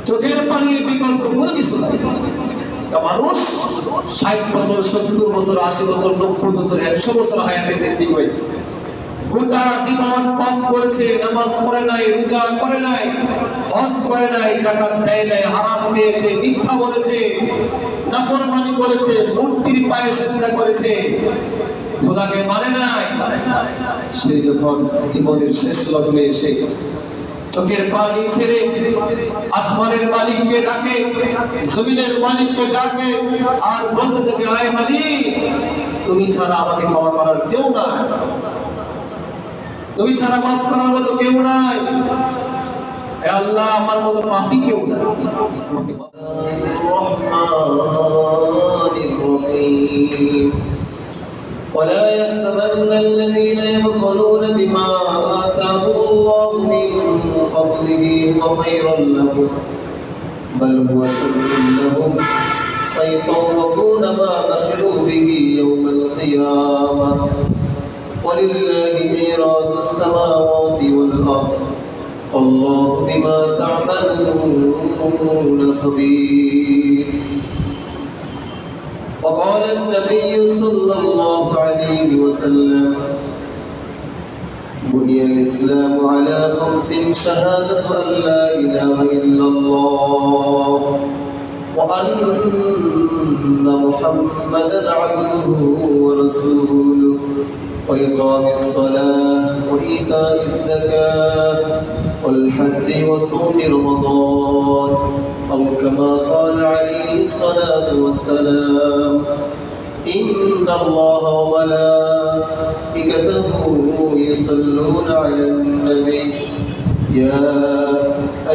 চোখের পানির বিকল্প কোনো কিছু নাই। মানুষ 60 বছর, 70 বছর, 80 বছর, 90 বছর, 100 বছর হায়াতে জিন্দেগি হয়েছে, গোটা জীবন পাপ করেছে, নামাজ পড়ে নাই, রোজা করে নাই, হজ করে নাই, যাকাত দেয় নাই, হারাম খেয়েছে, মিথ্যা বলেছে, নাফরমানি করেছে, মূর্তির পায়ে সেজদা করেছে, খোদাকে মানে নাই। সে যখন জীবনের শেষ লগ্নে এসে চোখের পানি ছেড়ে আসমানের মালিককে ডাকে, জমিনের মালিককে ডাকে, আর বলতে থাকে, আয় মালিক, তুমি ছাড়া আমাকে ক্ষমা করার কেউ নাই, তুমি ছাড়া মাফ করার মতো কেউ নাই, হে আল্লাহ, আমার মতো পাপী কেউ নাই, আমাকে মাফ করুন। ولا يحسبن الذين يبخلون بما آتاهم الله من فضله وخيرا لهم بل هو شر لهم سيطوقون ما بخلوا به يوم القيامة ولله ميراث السماوات والأرض والله بما تعملون خبير. وقال النبي صلى الله عليه وسلم بني الإسلام على 5 شهادة أن لا إله إلا الله وأن محمدا عبده ورسوله وإقام الصلاة وإيتاء الزكاة والحج وصوم رمضان أو كما قال عليه الصلاة والسلام إن الله وملائكته يصلون على النبي يا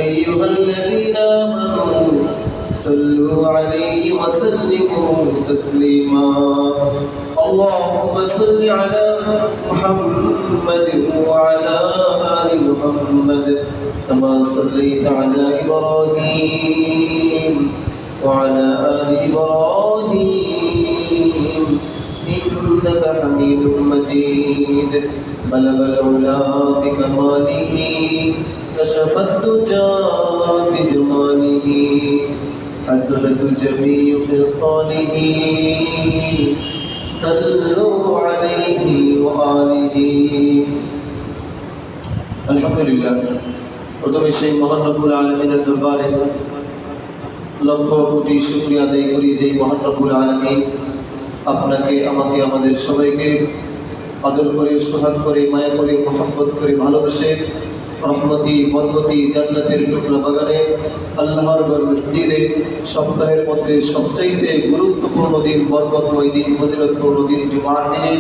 أيها الذين آمنوا صلوا عليه وسلموا تسليما اللهم صل على محمد وعلى آل محمد كما صليت على إبراهيم وعلى آل إبراهيم إنك حميد مجيد بلغ العلا بكماله كشف الدجى بجماله حسنت جميع خصاله صلوا عليه وآله. আলহামদুলিল্লাহ, প্রথমে সেই মহান রব্বুল আলামিনের দরবারে লক্ষ কোটি শুকরিয়া আদায় করি যে মহান রব্বুল আলামিন আপনাকে, আমাকে, আমাদের সবাইকে আদর করে, সোহাগ করে, মায়া করে, মোহাম্মত করে, ভালোবেসে রহমতি বরকতি জান্নাতের টুকরা বাগানে আল্লাহর ঘর মসজিদে সপ্তাহের মধ্যে সবচাইতে গুরুত্বপূর্ণ দিন, বরকতময় দিন, ফজিলতপূর্ণ দিন জুমার দিনে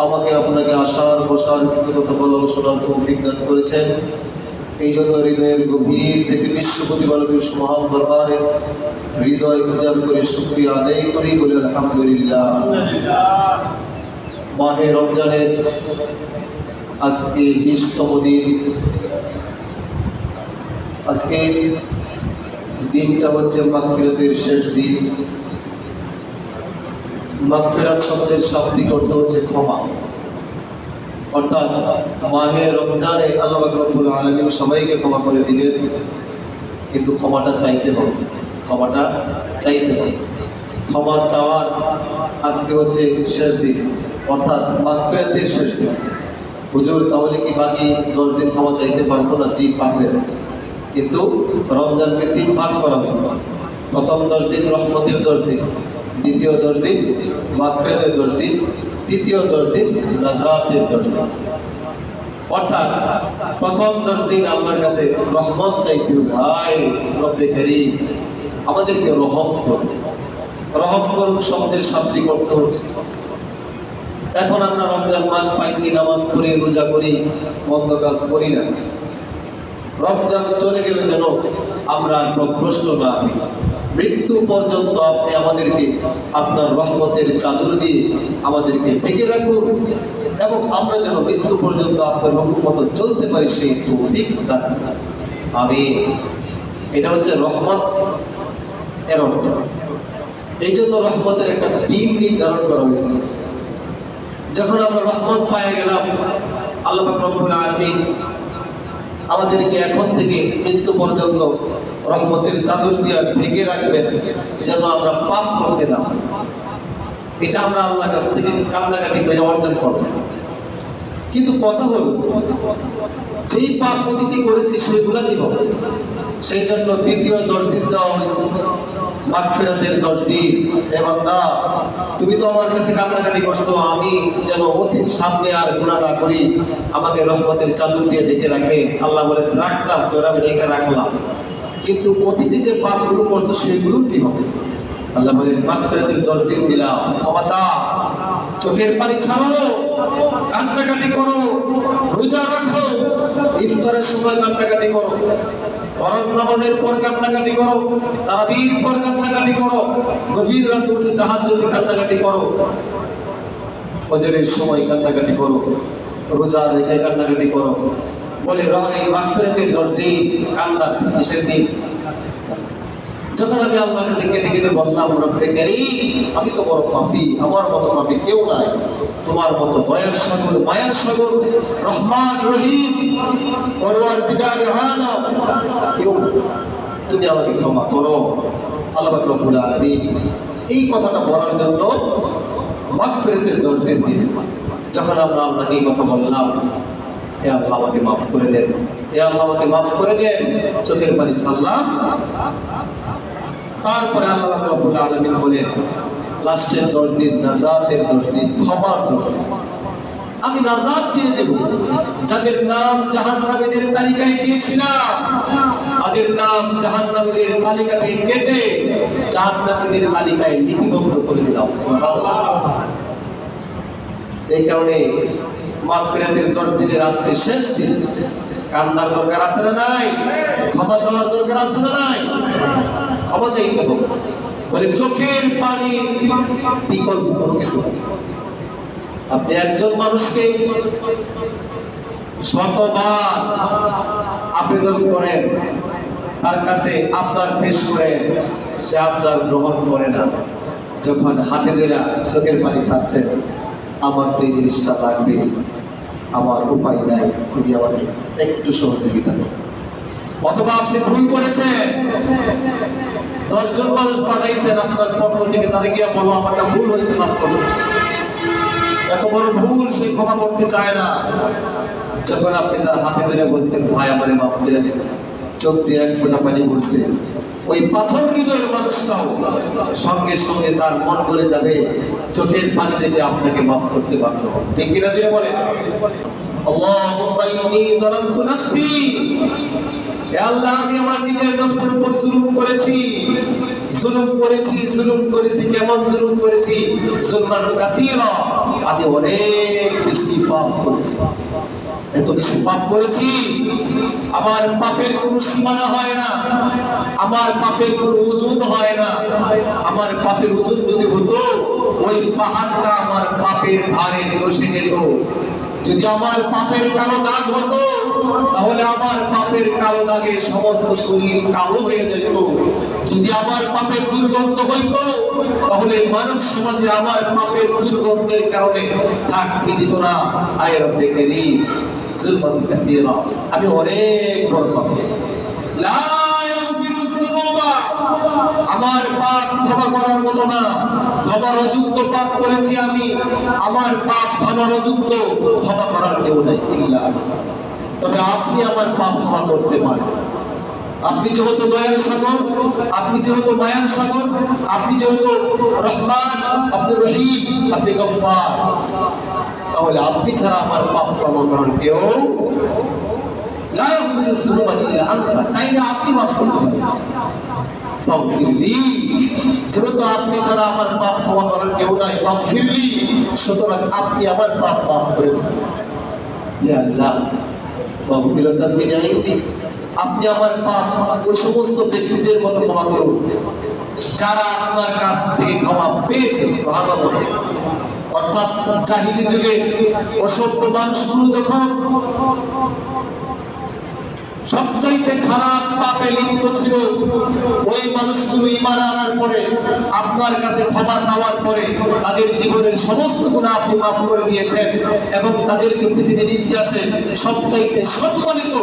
আমাকে, আপনাকে আসার, বসার, কিছু কথা বলার, শোনার তৌফিক দান করেছেন। এই জন্য হৃদয়ের গভীর থেকে বিশ্ব প্রতিপালকের মহান দরবারে হৃদয় উজাড় করে শুকরিয়া আদায় করি, বলে আলহামদুলিল্লাহ। মাহে রমজানের আজকে 20তম দিন। আজকে দিনটা হচ্ছে মাগফিরাতের শেষ দিন। মাগফিরাত শব্দের শাব্দিক অর্থ হচ্ছে ক্ষমা, অর্থাৎ মাহে রমজানে আল্লাহ রব্বুল আলামিন সবাইকে ক্ষমা করে দিবেন, কিন্তু ক্ষমাটা চাইতে হবে, ক্ষমাটা চাইতে হবে। ক্ষমা চাওয়ার আজকে হচ্ছে শেষ দিন, অর্থাৎ মাগফিরাতের শেষ দিন। হুজুর, তাহলে কি বাকি 10 দিন ক্ষমা চাইতে পারবো না? জি, পারবেন, কিন্তু রমজানকে 3 ভাগ করা হয়েছে। প্রথম 10 দিন রহমতের 10 দিন, দ্বিতীয় 10 দিন মাগফিরাতের 10 দিন, তৃতীয় 10 দিন নাজাতের 10 দিন। অর্থাৎ প্রথম 10 দিন আল্লাহর কাছে রহমত চাইতে হবে, হায় রব্বে কারীম আমাদেরকে রহম করুন। রহম করুন শব্দের শাব্দিক অর্থ হচ্ছে, এখন আমরা রমজান মাস পাইছি, নামাজ পড়ি, রোজা করি, মন্দ কাজ করি না। রমজান চলে গেলে যেন আমরা প্রশ্ন না হই। মৃত্যু পর্যন্ত আপনি আমাদেরকে আপনার রহমতের চাদর দিয়ে আমাদেরকে ঢেকে রাখুন, এবং আমরা যেন মৃত্যু পর্যন্ত আপনার হুকুম মতো চলতে পারি, সেই তৌফিক দান করুন। আমিন। এটা হচ্ছে রহমত এর অর্থ। এই জন্য রহমতের একটা দিন নির্ধারণ করা হয়েছে। যখন আমরা রহমত পায়ে গেলাম, আল্লাহ পাক রব্বুল আলামিন আমাদেরকে এখন থেকে মৃত্যু পর্যন্ত রহমতের চাদর দিয়ে ঢেকে রাখবেন, যেন আমরা পাপ করতে না পারি। এটা আমরা আল্লাহর কাছ থেকে কান্নাকাটি করে অর্জন করব। কিন্তু কথা হলো, যেই পাপ অতীতে করেছি সেগুলা কি হবে? সেই জন্য দ্বিতীয় 10 দিন দেওয়া হয়েছে, মাগফিরাতের 10 দিন। হে বান্দা, তুমি তো আমার কাছে কান্নাকাটি করছো, আমি যেন অতীত সামনে আর গুনাহ না করি, আমাকে রহমতের চাদর দিয়ে ঢেকে রাখে। আল্লাহ বলে, রাখলাম, তোর আমি ঢেকে রাখলাম, কিন্তু অতীতে যে পাপগুলো করছো সেগুলো কি হবে? আল্লাহ বলে, মাগফিরাতের 10 দিন দিলাম, ক্ষমা চা, চোখের পানি ছাড়ো, কান্নাকাটি করো, রোজা রাখো, ইফতারের সময় কান্নাকাটি করো, ফরজ নামাজের পর কান্নাকাটি করো, তারাবির পর কান্নাকাটি করো, গভীর রাতে উঠে তাহাজ্জুদে কান্নাকাটি করো, ফজরের সময় কান্নাকাটি করো, রোজা রেখে কান্নাকাটি করো। বলে এই মাগফিরাতের 10 দিন কান্নার কিসের দিন? যখন আমি আল্লাহর কাছে কেঁদে কেঁদে বললাম, রব্বে কারীম, আমি তো বড় পাপী, আমার মতো পাপী কেউ নাই, তোমার মতো দয়ার সাগর, মায়ার সাগর, রহমান রহিম, পরওয়ারদিগার আলম কেউ নাই, তুমি আমাকে ক্ষমা করো। আল্লাহ পাক রব্বুল আলামিন এই কথাটা বলার জন্য মাগফিরাতের 10 দিন দিলেন। যখন আমরা আল্লাহকে এই কথা বললাম, হে আল্লাহ আমাকে মাফ করে দেন, হে আল্লাহ আমাকে মাফ করে দেন, চোখের পানি সারলাম। তারপরে আল্লাহ রাব্বুল আলামিন বলেন, লাস্টের 10 দিন নাজাতের 10 দিন, ক্ষমার 10 দিন। আমি নাজাত দিয়ে দেব, যাদের নাম জাহান্নামীদের তালিকায় দিয়েছিলাম তাদের নাম জাহান্নামীদের তালিকা থেকে কেটে জান্নাতীদের তালিকায় লিপিবদ্ধ করে দিলাম। সুবহানাল্লাহ। এই কারণে মাগফিরাতের 10 দিনের আজকে শেষ দিন। কান্নার দরকার আছে না নাই? ক্ষমা চাওয়ার দরকার আছে না নাই? ক্ষমা চাইতে হবে। বলে চোখের পানি বিকল্প কোনো কিছু নেই। আপনি একজন মানুষকে শতবার আবেদন করেন, তার কাছে আবদার পেশ করেন, সে আবদার গ্রহণ করে না। যখন হাতে ধরে চোখের পানি ছাড়ছেন, আমার তো এই জিনিসটা লাগবে, আমার উপায় নাই, তুমি আমাকে একটু সহযোগিতা করো। অথবা আপনি ভুল করেছেন, 10 জন মানুষ পাঠাইছেন আপনার পক্ষ থেকে, তারা গিয়ে বলো আমারটা ভুল হয়েছে, মাফ করো। এত বড় ভুল সে ক্ষমা করতে চায় না। যখন আপনি তার হাতে ধরে বলছেন, ভাই আমারে মাফ করে দিন, চোখ দিয়ে এক ফোঁটা পানি পড়ছে, ওই পাথর হৃদয়ের মানুষটাও সঙ্গে সঙ্গে তার মন ভরে যাবে, চোখের পানি দেখে আপনাকে মাফ করতে বাধ্য হবে। ঠিক কিনা যে বলে, আল্লাহুম্মা ইন্নী যালামতু নাফসি, হে আল্লাহ আমি আমার নিজের নফসের উপর জুলুম করেছি, কেমন জুলুম করেছি? জুলমান কাসীরা, আমি অনেক বেশি পাপ করেছি, এত বেশি পাপ করেছি, আমার পাপের কোনো সীমানা হয় না, আমার পাপের কোনো ওজন হয় না। আমার পাপের ওজন যদি হতো, ওই পাহাড়টা আমার পাপের ভারে দোষে যেত। যদি আমার পাপের কালো দাগ হতো, তাহলে আমার পাপের কালো দাগে সমস্ত শরীর কালো হয়ে যেত। যদি আমার পাপের দুর্গন্ধ হইতো, তাহলে মানব সমাজে আমার পাপের দুর্গন্ধের কারণে থাকতে দিত না। আয় রব্বে কারীম, যুলমান কাসীরা, আমি অনেক বড় পাপী, লা ইয়াগফিরু যুনুবা, আমার পাপ ক্ষমা করার মতো না, ক্ষমার অযোগ্য পাপ করেছি আমি, আমার পাপ ক্ষমার অযোগ্য, ক্ষমা করার কেউ নাই ইল্লা আল্লাহ। তবে আপনি আমার পাপ ক্ষমা করতে পারেন। আপনি যেহেতু দয়ার সাগর, আপনি যেহেতু মায়ার সাগর, আপনি যেহেতু রহমান, আপনি রহিম, আপনি গফফার, তাহলে আপনি ছাড়া আমার পাপ ক্ষমা করার কেউ লা ইয়াগফিরু যুনুবা ইল্লা আনতা, চাইলে আপনি মাফ করতে পারেন। ফাগফিরলি, যেহেতু আপনি ছাড়া আমার পাপ ক্ষমা করার কেউ নাই, ফাগফিরলি, সুতরাং আপনি আমার পাপ মাফ করে দিন। ইয়া আল্লাহ, মাগফিরাতান মিন ইনদিক, আপনি আমার পাপ ওই সমস্ত ব্যক্তিদের মতো ক্ষমা করুন যারা আপনার কাছ থেকে ক্ষমা পেয়েছে। সুবহানাল্লাহ। অর্থাৎ জাহিলি যুগে অসভ্য মানুষগুলো যখন সবচাইতে খারাপ পাপে লিপ্ত ছিল, ওই মানুষগুলো ঈমান আনার পরে আপনার কাছে ক্ষমা চাওয়ার পরে তাদের জীবনের সমস্ত গুনাহ আপনি মাফ করে দিয়েছেন এবং তাদেরকে পৃথিবীর ইতিহাসে সবচাইতে সম্মানিত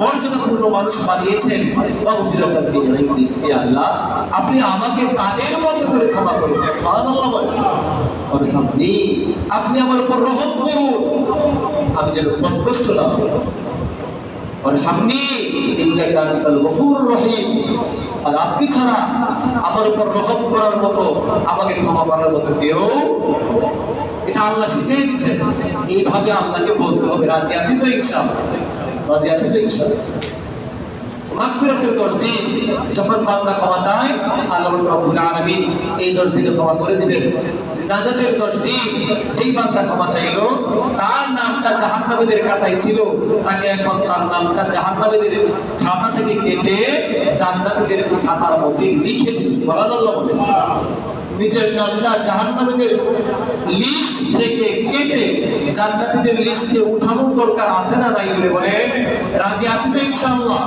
মর্যাদাপূর্ণ মানুষ বানিয়েছেন। মাগফিরাতান মিন ইনদিক, হে আল্লাহ আপনি আমাকে তাদের মতো করে ক্ষমা করে দিন। সুবহানাল্লাহ বলেন। ওরহামনি, আপনি আমার উপর রহম করুন, আমি যেন পথভ্রষ্ট না হই। ওরহামনি ইন্নাকা আনতাল গফুরুর রহিম, আর আপনি ছাড়া আমার উপর রহম করার মতো, আমাকে ক্ষমা করার মতো কেউ, এটা আল্লাহ শিখিয়ে দিয়েছেন। এইভাবে আল্লাহকে বলতে হবে, রাজি আছি তো ইনশাআল্লাহ, রাজি আছি তো ইনশাআল্লাহ। মাগফিরাতের 10 দিন যখন বান্দা ক্ষমা চায়, আল্লাহ রাব্বুল আলামিন এই 10 দিনে ক্ষমা করে দিবেন। নাজাতের 10 দিন যেই বান্দা ক্ষমা চাইলো, তার নামটা জাহান্নামীদের খাতায় ছিল, তাকে এখন তার নামটা জাহান্নামীদের খাতা থেকে কেটে জান্নাতীদের খাতার মধ্যে লিখে দিন। সুবহানাল্লাহ বলেন। নিজের নামটা জাহান্নামীদের লিস্ট থেকে কেটে জান্নাতীদের লিস্টে উঠানোর দরকার আছে না নাই করে বলে, রাজি আছি তো ইনশাআল্লাহ।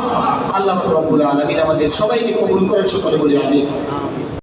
আল্লাহ রাব্বুল আলামিন আমাদের সবাইকে কবুল করেন, সকলে বলি আমিন।